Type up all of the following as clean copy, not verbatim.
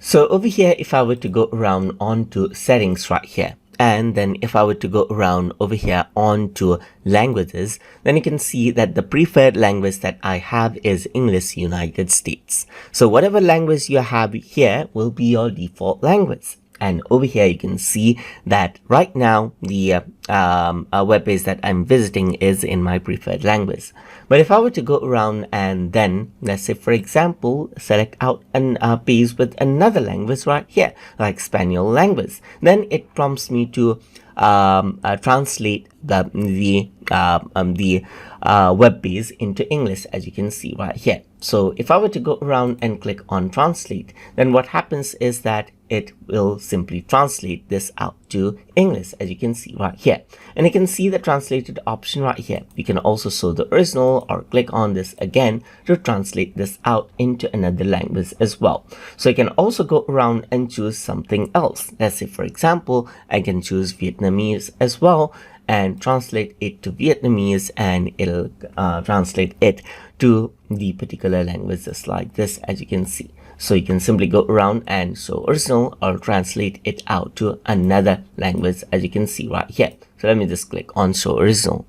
So over here, if I were to go around onto settings right here, and then if I were to go around over here onto languages, then you can see that the preferred language that I have is English United States. So whatever language you have here will be your default language. And over here, you can see that right now the web page that I'm visiting is in my preferred language. But if I were to go around and then, let's say, for example, select out a page with another language right here, like Spanish language, then it prompts me to translate the web page into English, as you can see right here. So if I were to go around and click on translate, then what happens is that it will simply translate this out to English, as you can see right here. And you can see the translated option right here. You can also show the original or click on this again to translate this out into another language as well. So you can also go around and choose something else. Let's say, for example, I can choose Vietnamese as well and translate it to Vietnamese, and it'll translate it to the particular language just like this, as you can see. So you can simply go around and show original or translate it out to another language, as you can see right here. So let me just click on show original.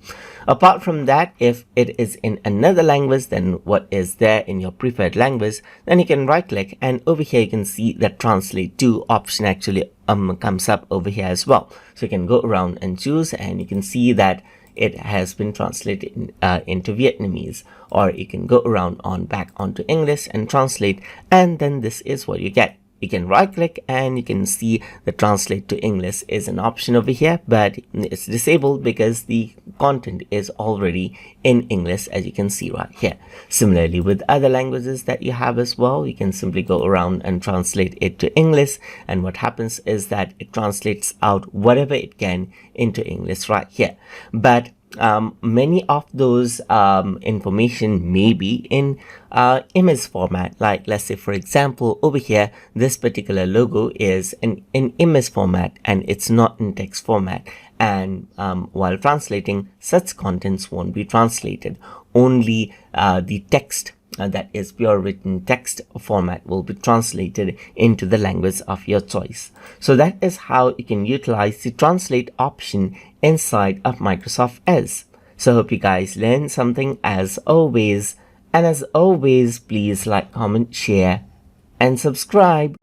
Apart from that, if it is in another language than what is there in your preferred language, then you can right click, and over here you can see that translate to option actually comes up over here as well. So you can go around and choose, and you can see that it has been translated into Vietnamese, or you can go around on back onto English and translate, and then this is what you get. You can right click and you can see the translate to English is an option over here, but it's disabled because the content is already in English, as you can see right here. Similarly, with other languages that you have as well, you can simply go around and translate it to English, and what happens is that it translates out whatever it can into English right here. But many of those information may be in image format. Like, let's say, for example, over here, this particular logo is in image format and it's not in text format. And while translating, such contents won't be translated. Only the text that is pure written text format will be translated into the language of your choice. So that is how you can utilize the translate option inside of Microsoft Edge. So hope you guys learned something as always. And as always, please like, comment, share, and subscribe.